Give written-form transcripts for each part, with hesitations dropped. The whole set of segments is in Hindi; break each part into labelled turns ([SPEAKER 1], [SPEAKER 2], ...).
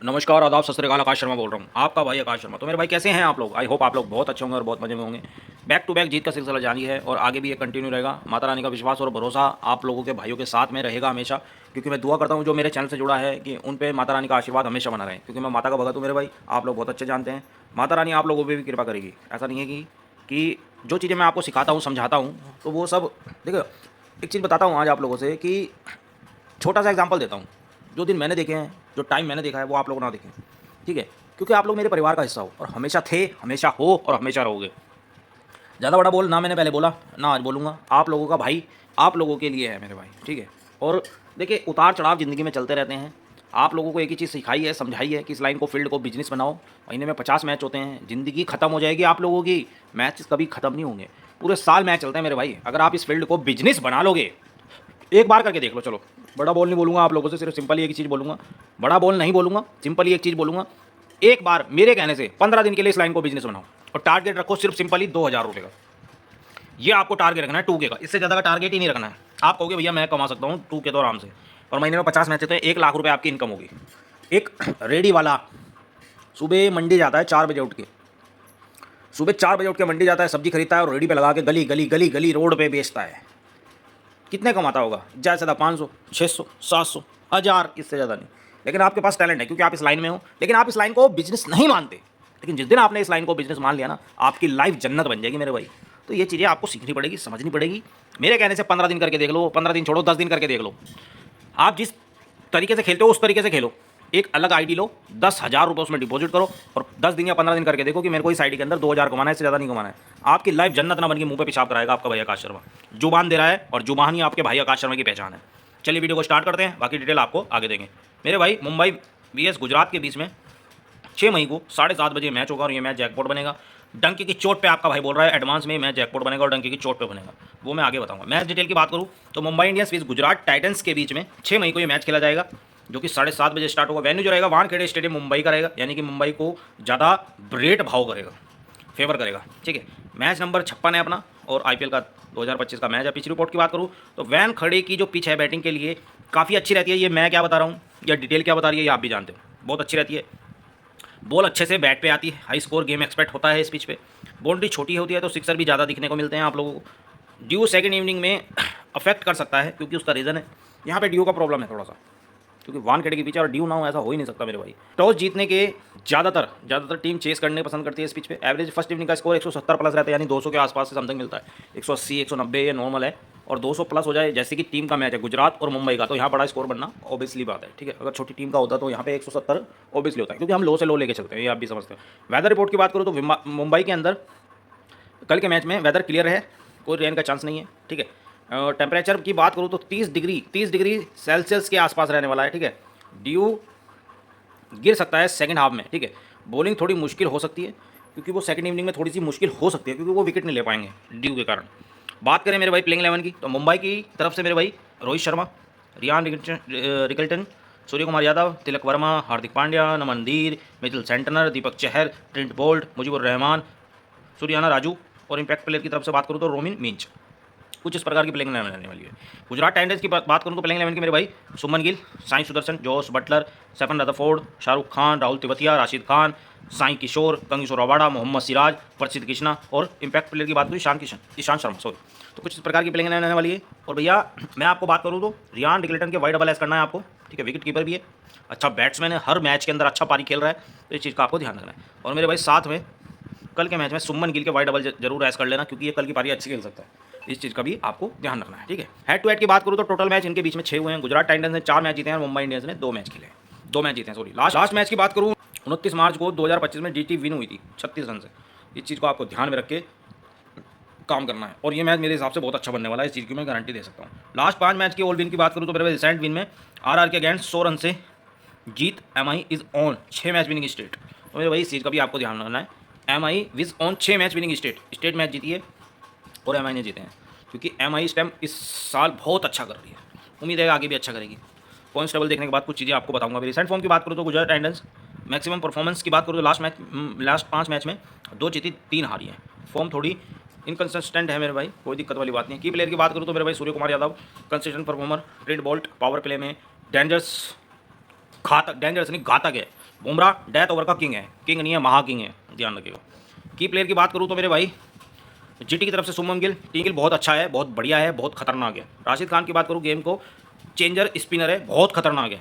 [SPEAKER 1] नमस्कार, आदाब, सत श्री अकाल। आकाश शर्मा बोल रहा हूँ, आपका भाई आकाश शर्मा। तो मेरे भाई कैसे हैं आप लोग? आई होप आप लोग बहुत अच्छे होंगे और बहुत मजे में होंगे। बैक टू बैक जीत का सिलसिला जारी है और आगे भी ये कंटिन्यू रहेगा। माता रानी का विश्वास और भरोसा आप लोगों के भाइयों के साथ में रहेगा हमेशा, क्योंकि मैं दुआ करता हूँ जो मेरे चैनल से जुड़ा है कि उन पर माता रानी का आशीर्वाद हमेशा बना रहे, क्योंकि मैं माता का भगत हूँ मेरे भाई। आप लोग बहुत अच्छे जानते हैं, माता रानी आप लोगों पर भी कृपा करेगी। ऐसा नहीं है कि जो चीज़ें मैं आपको सिखाता हूँ, समझाता हूँ, तो वो सब देखो। एक चीज़ बताता हूँ आज आप लोगों से कि छोटा सा एग्जाम्पल देता हूँ। जो दिन मैंने देखे हैं, जो टाइम मैंने देखा है, वो आप लोग ना देखें, ठीक है? क्योंकि आप लोग मेरे परिवार का हिस्सा हो और हमेशा थे, हमेशा हो और हमेशा रहोगे। ज़्यादा बड़ा बोल ना मैंने पहले बोला ना आज बोलूँगा। आप लोगों का भाई आप लोगों के लिए है मेरे भाई, ठीक है? और देखिए, उतार चढ़ाव ज़िंदगी में चलते रहते हैं। आप लोगों को एक ही चीज़ सिखाई है, समझाई है कि इस लाइन को, फील्ड को बिजनेस बनाओ। महीने में 50 मैच होते हैं, ज़िंदगी खत्म हो जाएगी आप लोगों की। मैच कभी ख़त्म नहीं होंगे, पूरे साल मैच चलते हैं मेरे भाई। अगर आप इस फील्ड को बिजनेस बना लोगे, एक बार करके देख लो। चलो, बड़ा बोल नहीं बोलूँगा आप लोगों से, सिर्फ सिंपल ही एक चीज़ बोलूँगा। बड़ा बोल नहीं बोलूँगा, सिंपल ही एक चीज़ बोलूँगा। एक बार मेरे कहने से 15 दिन के लिए इस लाइन को बिजनेस बनाओ और टारगेट रखो सिर्फ सिंपली 2000 रुपये का। ये आपको टारगेट रखना है 2K का, इससे ज़्यादा का टारगेट ही नहीं रखना है। आप कहोगे भैया मैं कमा सकता हूँ 2K तो आराम से, और महीने में 50 मैच होते हैं, 1 लाख रुपये आपकी इनकम होगी। एक रेडी वाला सुबह मंडी जाता है 4 बजे उठ के, सुबह 4 बजे उठ के मंडी जाता है, सब्जी खरीदता है और रेडी पे लगा के गली गली गली गली रोड पे बेचता है। कितने कमाता होगा? ज़्यादा से ज़्यादा 500, 600, 700, 1000, इससे ज़्यादा नहीं। लेकिन आपके पास टैलेंट है क्योंकि आप इस लाइन में हो, लेकिन आप इस लाइन को बिजनेस नहीं मानते। लेकिन जिस दिन आपने इस लाइन को बिजनेस मान लिया ना, आपकी लाइफ जन्नत बन जाएगी मेरे भाई। तो ये चीज़ें आपको सीखनी पड़ेगी, समझनी पड़ेगी। मेरे कहने से 15 दिन करके देख लो, 15 दिन छोड़ो, 10 दिन करके देख लो। आप जिस तरीके से खेलते हो उस तरीके से खेलो। एक अलग आईडी लो, 10,000 रुपये उसमें डिपॉजिट करो और 10 दिन या 15 दिन करके देखो कि मेरे को इस आईडी के अंदर 2000 कमाना है, इससे ज़्यादा नहीं कमाना है। आपकी लाइफ जन्नत ना बन के मुंह पे पेशाब कराएगा आपका भाई आकाश शर्मा। जुबान दे रहा है और जुबान ही आपके भाई आकाश शर्मा की पहचान है। चलिए वीडियो को स्टार्ट करते हैं, बाकी डिटेल आपको आगे देंगे। मेरे भाई, मुंबई वीएस गुजरात के बीच में 6 मई को 7:30 बजे मैच होगा और ये मैच जैकपॉट बनेगा। डंकी की चोट पे आपका भाई बोल रहा है, एडवांस में मैच जैकपॉट बनेगा और डंकी की चोट पे बनेगा, वो मैं आगे बताऊंगा। मैच डिटेल की बात करूँ तो मुंबई इंडियंस विस गुजरात टाइटंस के बीच में 6 मई को ये मैच खेला जाएगा, जो कि 7:30 बजे स्टार्ट होगा। वेन्यू जो रहेगा वानखेड़े स्टेडियम मुंबई का रहेगा, यानी कि मुंबई को ज़्यादा रेट भाव करेगा, फेवर करेगा, ठीक है? मैच नंबर 56 है अपना और आईपीएल का 2025 का मैच है। पिच रिपोर्ट की बात करूँ तो वैन खड़े की जो पिच है बैटिंग के लिए काफ़ी अच्छी रहती है। ये मैं क्या बता रहा हूँ या डिटेल क्या बता रही है ये आप भी जानते हो, बहुत अच्छी रहती है। बॉल अच्छे से बैट पे आती है, हाई स्कोर गेम एक्सपेक्ट होता है इस पिच पे। बाउंड्री छोटी होती है तो सिक्सर भी ज़्यादा दिखने को मिलते हैं आप लोगों को। ड्यू सेकंड इवनिंग में अफेक्ट कर सकता है, क्योंकि उसका रीज़न है यहाँ पे ड्यू का प्रॉब्लम है थोड़ा सा, क्योंकि वानखेड़े के पीछे और ड्यू ना हो ऐसा हो ही नहीं सकता मेरे भाई। टॉस जीतने के ज़्यादातर टीम चेस करने पसंद करती है इस पिच पे। एवरेज फर्स्ट इवनिंग का स्कोर 170 प्लस रहता है, यानी 200 के आसपास से समथिंग मिलता है। 180, 190 ये नॉर्मल है, और 200 प्लस हो जाए, जैसे कि टीम का मैच है गुजरात और मुंबई का, तो यहाँ बड़ा स्कोर बनना ऑब्वियसली बात है, ठीक है? अगर छोटी टीम का होता तो यहाँ पे 170 ऑब्वियसली होता है, क्योंकि हम लो से लो लेके चलते हैं, ये आप भी समझते हैं। वेदर रिपोर्ट की बात करूँ तो मुंबई के अंदर कल के मैच में वेदर क्लियर है, कोई रेन का चांस नहीं है, ठीक है? टेम्परेचर की बात करूँ तो 30 डिग्री सेल्सियस के आसपास रहने वाला है, ठीक है? ड्यू गिर सकता है सेकंड हाफ में, ठीक है? बॉलिंग थोड़ी मुश्किल हो सकती है, क्योंकि वो सेकंड इवनिंग में थोड़ी सी मुश्किल हो सकती है, क्योंकि वो विकेट नहीं ले पाएंगे ड्यू के कारण। बात करें मेरे भाई प्लेइंग 11 की, तो मुंबई की तरफ से मेरे भाई रोहित शर्मा, रियान रिकल्टन, सूर्य कुमार यादव, तिलक वर्मा, हार्दिक पांड्या, नमन धीर, Mitchell Santner, Deepak Chahar, ट्रिंट bolt, Mujibur Rahman, सूर्याना Raju, और इम्पैक्ट प्लेयर की तरफ से बात करूँ तो रोमिन मिंच। कुछ इस प्रकार की प्लेइंग 11 रहने वाली है। गुजरात टाइटंस की बात करूँ तो प्लेइंग 11 की मेरे भाई Shubman Gill, Sai Sudharsan, Jos Buttler, Sherfane Rutherford, Shahrukh Khan, Rahul Tewatia, Rashid Khan, Sai Kishore, कंगेश्वर रबाडा, मोहम्मद सिराज, प्रसिद्ध कृष्णा, और इम्पैक्ट प्लेयर की बात करूँ ईशान शर्मा, सॉरी। तो कुछ इस प्रकार की प्लेइंग रहने वाली है। और भैया मैं आपको बात करूँ तो रियान रिकल्टन के वाइड डबल एस करना है आपको, ठीक है? विकेट कीपर भी है, अच्छा बैट्समैन है, हर मैच के अंदर अच्छा पारी खेल रहा है, तो इस चीज़ का आपको ध्यान रखना है। और मेरे भाई साथ में कल के मैच में सुमन गिल के वाइड डबल जरूर ऐस कर लेना, क्योंकि ये कल की पारी अच्छी खेल सकता है, इस चीज़ का भी आपको ध्यान रखना है, ठीक है? हेड टू हेड की बात करूँ तो टोटल मैच इनके बीच में 6 हुए हैं। गुजरात टाइटंस ने 4 मैच जीते हैं और मुंबई इंडियंस ने 2 मैच खेले हैं, 2 मैच जीते हैं, सॉरी। लास्ट मैच की बात करूँ 29 मार्च को 2025 में जीटी विन हुई थी 36 रन से। इस चीज़ को आपको ध्यान में रख के काम करना है, और ये मैच मेरे हिसाब से बहुत अच्छा बनने वाला है, इस चीज़ की मैं गारंटी दे सकता हूँ। लास्ट 5 मैच की ऑल विन की बात करूँ तो मेरे रिसेंट विन में आरआर के अगेंस्ट 100 रन से जीत MI is on 6 match winning state. तो मेरे भाई इस चीज़ का भी आपको ध्यान रखना है। MI is on 6 match winning streak match जीती है और एमआई ने जीते हैं, क्योंकि एमआई इस टाइम इस साल बहुत अच्छा कर रही है, उम्मीद है आगे भी अच्छा करेगी। पॉइंट्स टेबल देखने के बाद कुछ चीज़ें आपको बताऊंगा। रिसेंट फॉर्म की बात करूँ तो गुजरात टाइटंस मैक्सिमम परफॉर्मेंस की बात करूँ तो लास्ट 5 मैच में 2 जीती 3 हारी है। फॉर्म थोड़ी इनकन्सिस्टेंट है मेरे भाई, कोई दिक्कत वाली बात नहीं है। की प्लेयर की बात करूँ तो मेरे भाई Surya Kumar Yadav consistent performer, Trent Boult power play में डेंजरस नहीं घातक है, बुमराह डेथ ओवर का किंग है, किंग नहीं है, महा किंग है, ध्यान रखिएगा। की प्लेयर की बात करूँ तो मेरे भाई जीटी की तरफ से शुभमन गिल, टी गिल बहुत अच्छा है, बहुत बढ़िया है, बहुत खतरनाक है। राशिद खान की बात करूँ, गेम को चेंजर स्पिनर है, बहुत खतरनाक है।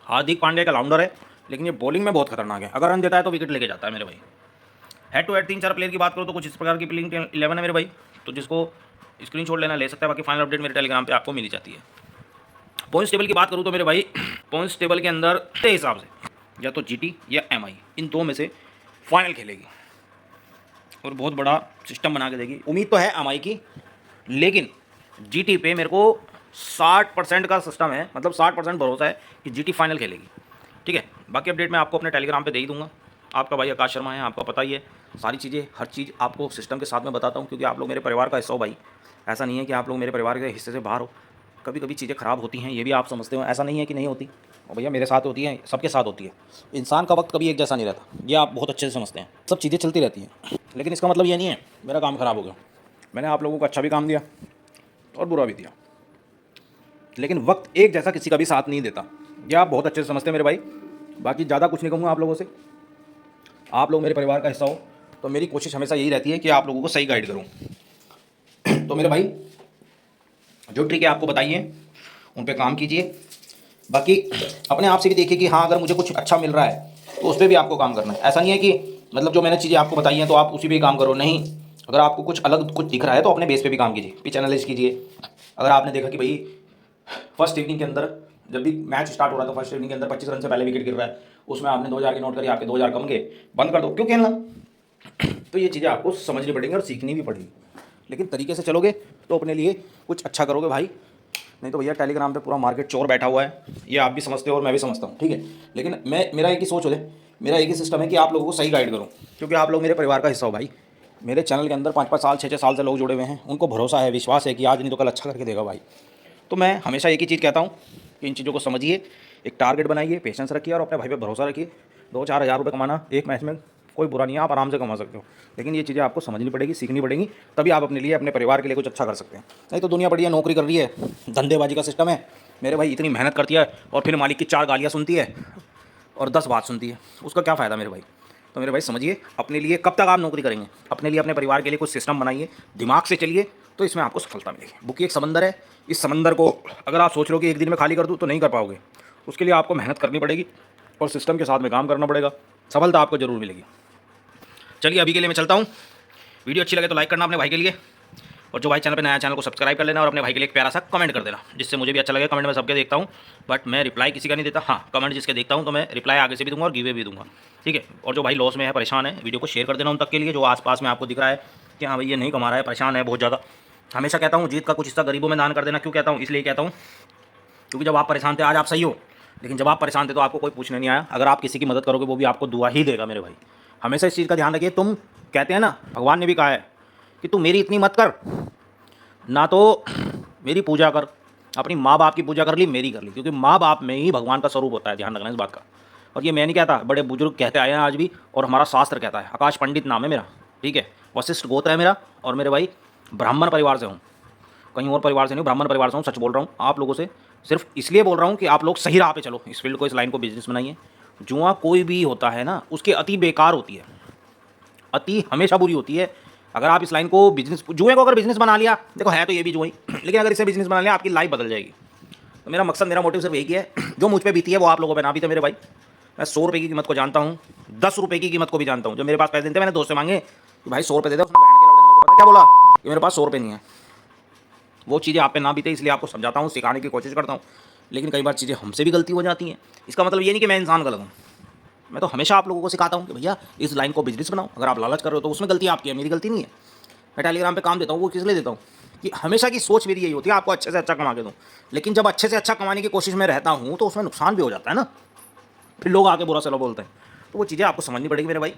[SPEAKER 1] हार्दिक पांड्या का लाउंडर है, लेकिन ये बॉलिंग में बहुत खतरनाक है, अगर रन देता है तो विकेट लेके जाता है मेरे भाई। हेड टू हेड 3-4 प्लेयर की बात करूँ तो कुछ इस प्रकार की प्लेइंग 11 है मेरे भाई, तो जिसको स्क्रीनशॉट लेना ले सकता है, बाकी फाइनल अपडेट मेरे टेलीग्राम पे आपको मिल जाती है। पॉइंट्स टेबल की बात करूँ तो मेरे भाई पॉइंट्स टेबल के अंदर के हिसाब से या तो जीटी या एमआई, इन दो में से फाइनल खेलेगी और बहुत बड़ा सिस्टम बना के देगी। उम्मीद तो है एमआई की, लेकिन जीटी पे मेरे को 60% का सिस्टम है, मतलब 60% भरोसा है कि जीटी फाइनल खेलेगी। ठीक है, बाकी अपडेट मैं आपको अपने टेलीग्राम पे दे ही दूंगा। आपका भाई आकाश शर्मा है, आपका पता ही है, सारी चीज़ें हर चीज़ आपको सिस्टम के साथ में बताता हूँ, क्योंकि आप लोग मेरे परिवार का हिस्सा हो भाई। ऐसा नहीं है कि आप लोग मेरे परिवार के हिस्से से बाहर हो। कभी कभी चीज़ें ख़राब होती हैं, ये भी आप समझते हो, ऐसा नहीं है कि नहीं होती। और भैया मेरे साथ होती है, सबके साथ होती है। इंसान का वक्त कभी एक जैसा नहीं रहता, ये आप बहुत अच्छे से समझते हैं। सब चीज़ें चलती रहती हैं, लेकिन इसका मतलब ये नहीं है मेरा काम ख़राब हो गया। मैंने आप लोगों को अच्छा भी काम दिया और बुरा भी दिया, लेकिन वक्त एक जैसा किसी का भी साथ नहीं देता, ये आप बहुत अच्छे से समझते हैं मेरे भाई। बाकी ज़्यादा कुछ नहीं कहूँगा आप लोगों से, आप लोग मेरे परिवार का हिस्सा हो, तो मेरी कोशिश हमेशा यही रहती है कि आप लोगों को सही गाइड करूँ। तो मेरे भाई जो ट्रिक है आपको बताइए, उन पे काम कीजिए। बाकी अपने आप से भी देखिए कि हाँ, अगर मुझे कुछ अच्छा मिल रहा है तो उस पर भी आपको काम करना है। ऐसा नहीं है कि मतलब जो मैंने चीज़ें आपको बताई हैं तो आप उसी पे काम करो, नहीं। अगर आपको कुछ अलग कुछ दिख रहा है तो अपने बेस पे भी काम कीजिए, पिच एनालिसिस कीजिए। अगर आपने देखा कि भाई फर्स्ट इनिंग के अंदर जब भी मैच स्टार्ट हो रहा है तो फर्स्ट इनिंग के अंदर 25 रन से पहले विकेट गिर रहा है, उसमें आपने 2000 की नोट करी, आपके 2000 कम गए, बंद कर दो, क्यों खेलना। तो ये चीज़ें आपको समझनी पड़ेंगी और सीखनी भी पड़ेगी, लेकिन तरीके से चलोगे तो अपने लिए कुछ अच्छा करोगे भाई। नहीं तो भैया टेलीग्राम पे पूरा मार्केट चोर बैठा हुआ है, ये आप भी समझते हो और मैं भी समझता हूँ। ठीक है, लेकिन मेरा एक ही सोच है, मेरा एक ही सिस्टम है कि आप लोगों को सही गाइड करूँ, क्योंकि आप लोग मेरे परिवार का हिस्सा हो भाई। मेरे चैनल के अंदर 5-5 साल 6-6 साल से लोग जुड़े हुए हैं, उनको भरोसा है, विश्वास है कि आज नहीं तो कल अच्छा करके देगा भाई। तो मैं हमेशा एक ही चीज़ कहता हूँ कि इन चीज़ों को समझिए, एक टारगेट बनाइए, पेशेंस रखिए और अपने भाई पे भरोसा रखिए। 2-4 हज़ार रुपये कमाना एक मैच में कोई बुरा नहीं है, आप आराम से कमा सकते हो, लेकिन ये चीज़ें आपको समझनी पड़ेगी, सीखनी पड़ेगी, तभी आप अपने लिए अपने परिवार के लिए कुछ अच्छा कर सकते हैं। नहीं तो दुनिया बढ़िया नौकरी कर रही है, धंधेबाजी का सिस्टम है मेरे भाई, इतनी मेहनत करती है और फिर मालिक की 4 गालियाँ सुनती है और 10 बात सुनती है, उसका क्या फ़ायदा मेरे भाई। तो मेरे भाई समझिए, अपने लिए कब तक आप नौकरी करेंगे, अपने लिए अपने परिवार के लिए कुछ सिस्टम बनाइए, दिमाग से चलिए, तो इसमें आपको सफलता मिलेगी। बुकी एक समंदर है, इस समंदर को अगर आप सोच लो कि एक दिन में खाली कर दूँ तो नहीं कर पाओगे, उसके लिए आपको मेहनत करनी पड़ेगी और सिस्टम के साथ में काम करना पड़ेगा, सफलता आपको जरूर मिलेगी। चलिए अभी के लिए मैं चलता हूँ, वीडियो अच्छी लगे तो लाइक करना अपने भाई के लिए, और जो भाई चैनल पे नया चैनल को सब्सक्राइब कर लेना और अपने भाई के लिए एक प्यारा सा कमेंट कर देना, जिससे मुझे भी अच्छा लगे। कमेंट में सबके देखता हूँ, बट मैं रिप्लाई किसी का नहीं देता। हाँ, कमेंट जिसके देखता हूँ तो मैं रिप्लाई आगे से भी दूंगा और गिवे भी दूंगा। ठीक है, और जो भाई लॉस में है, परेशान है, वीडियो को शेयर कर देना उन तक के लिए जो आसपास में आपको दिख रहा है कि हाँ भाई ये नहीं कमा रहा है, परेशान है बहुत ज़्यादा। हमेशा कहता हूँ जीत का कुछ हिस्सा गरीबों में दान कर देना। क्यों कहता हूँ, इसलिए कहता हूँ क्योंकि जब आप परेशान थे, आज आप सही हो, लेकिन जब आप परेशान थे तो आपको कोई पूछने नहीं आया। अगर आप किसी की मदद करोगे वो भी आपको दुआ ही देगा मेरे भाई। हमेशा इस चीज़ का ध्यान रखिए। तुम कहते हैं ना, भगवान ने भी कहा है कि तू मेरी इतनी मत कर, ना तो मेरी पूजा कर, अपनी माँ बाप की पूजा कर ली, मेरी कर ली, क्योंकि माँ बाप में ही भगवान का स्वरूप होता है। ध्यान रखना इस बात का। और ये मैं नहीं कहता, बड़े बुजुर्ग कहते आए हैं आज भी, और हमारा शास्त्र कहता है। आकाश पंडित नाम है मेरा, ठीक है, वशिष्ठ गोत्र है मेरा, और मेरे भाई ब्राह्मण परिवार से हूँ, कहीं और परिवार से नहीं, ब्राह्मण परिवार से हूँ। सच बोल रहा हूँ आप लोगों से, सिर्फ इसलिए बोल रहा हूँ कि आप लोग सही राह पे चलो, इस फील्ड को, इस लाइन को बिजनेस बनाइए। जुआ कोई भी होता है ना, उसकी अति बेकार होती है, अति हमेशा बुरी होती है। अगर आप इस लाइन को बिजनेस, जुए को अगर बिजनेस बना लिया, देखो है तो ये भी जुआ ही, लेकिन अगर इसे बिजनेस बना लिया आपकी लाइफ बदल जाएगी। तो मेरा मकसद, मेरा मोटिव सिर्फ एक ही है, जो मुझ पे बीती है वो आप लोगों पे ना बीते मेरे भाई। मैं 100 रुपये की कीमत को जानता हूँ, 10 रुपये की कीमत को भी जानता हूँ। जो मेरे पास पैसे थे, मैंने दोस्त से मांगे कि भाई 100 रुपये दे दे, उसने बहन के लौड़े ने मेरे को पता क्या बोला कि मेरे पास 100 रुपये नहीं है। वो चीज़ें आप पे ना बीते, इसलिए आपको समझाता हूँ, सिखाने की कोशिश करता हूँ, लेकिन कई बार चीज़ें हमसे भी गलती हो जाती हैं। इसका मतलब ये नहीं कि मैं इंसान गलत हूँ, मैं तो हमेशा आप लोगों को सिखाता हूँ कि भैया इस लाइन को बिजनेस बनाओ। अगर आप लालच कर रहे हो तो उसमें गलती आपकी है, मेरी गलती नहीं है। मैं टेलीग्राम पे काम देता हूँ, वो किस लिए देता हूँ कि हमेशा की सोच मेरी यही होती है, आपको अच्छे से अच्छा कमा के दूँ। लेकिन जब अच्छे से अच्छा कमाने की कोशिश में रहता हूँ तो उसमें नुकसान भी हो जाता है ना, फिर लोग आके बुरा सला बोलते हैं। तो वो चीज़ें आपको समझनी पड़ेगी मेरे भाई।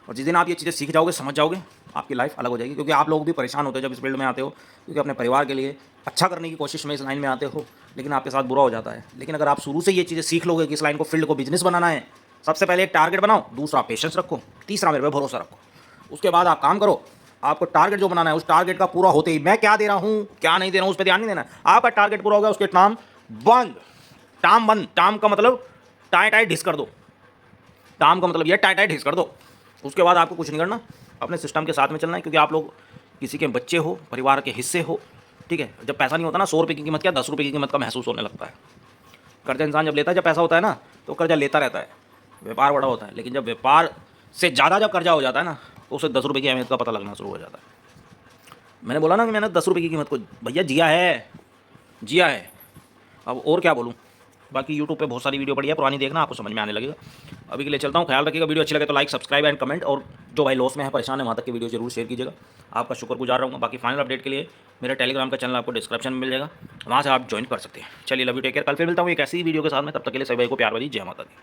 [SPEAKER 1] और जिस दिन आप ये चीज़ें सीख जाओगे, समझ जाओगे, आपकी लाइफ अलग हो जाएगी। क्योंकि आप लोग भी परेशान होते हो जब इस फील्ड में आते हो, क्योंकि अपने परिवार के लिए अच्छा करने की कोशिश में इस लाइन में आते हो, लेकिन आपके साथ बुरा हो जाता है। लेकिन अगर आप शुरू से ये चीज़ें सीख लोगे कि इस लाइन को, फील्ड को बिजनेस बनाना है, सबसे पहले एक टारगेट बनाओ, दूसरा पेशेंस रखो, तीसरा मेरे पे भरोसा रखो, उसके बाद आप काम करो। आपको टारगेट जो बनाना है, उस टारगेट का पूरा होते ही मैं क्या दे रहा हूँ, क्या नहीं दे रहा हूँ, उस पर ध्यान नहीं देना। आपका टारगेट पूरा हो गया, उसके टाम बंद। टाम बंद, टाम का मतलब टाई टाई ढिस कर दो, टाम का मतलब ये टाइट टाइट हिस कर दो। उसके बाद आपको कुछ नहीं करना, अपने सिस्टम के साथ में चलना है, क्योंकि आप लोग किसी के बच्चे हो, परिवार के हिस्से हो, ठीक है। जब पैसा नहीं होता ना, 100 रुपये की कीमत क्या 10 रुपये की कीमत का महसूस होने लगता है। कर्जा इंसान जब लेता है, जब पैसा होता है ना, तो कर्जा लेता रहता है, व्यापार बड़ा होता है। लेकिन जब व्यापार से ज़्यादा जब कर्जा हो जाता है ना, तो उसे 10 रुपये की अहमियत का पता लगना शुरू हो जाता है। मैंने बोला ना कि मैंने 10 रुपये की कीमत को भैया जिया है, जिया है। अब और क्या बोलूँ। बाकी यूट्यूब पे बहुत सारी वीडियो पड़ी है, पुरानी देखना, आपको समझ में आने लगेगा। अभी के लिए चलता हूँ, ख्याल रखिएगा। वीडियो अच्छी लगे तो लाइक, सब्सक्राइब एंड कमेंट, और जो भाई लॉस में है, परेशान है, वहाँ तक की वीडियो जरूर शेयर कीजिएगा। आपका शुक्रगुजार रहूँगा। बाकी फाइनल अपडेट के लिए मेरे टेलीग्राम का चैनल आपको डिस्क्रिप्शन में मिल जाएगा, वहाँ से आप ज्वाइन कर सकते हैं। चलिए, लव यू, टेक केयर। कल फिर मिलता हूँ एक ऐसी ही वीडियो के साथ में, तब तक के लिए सभी भाई को प्यार भरी जय माता दी।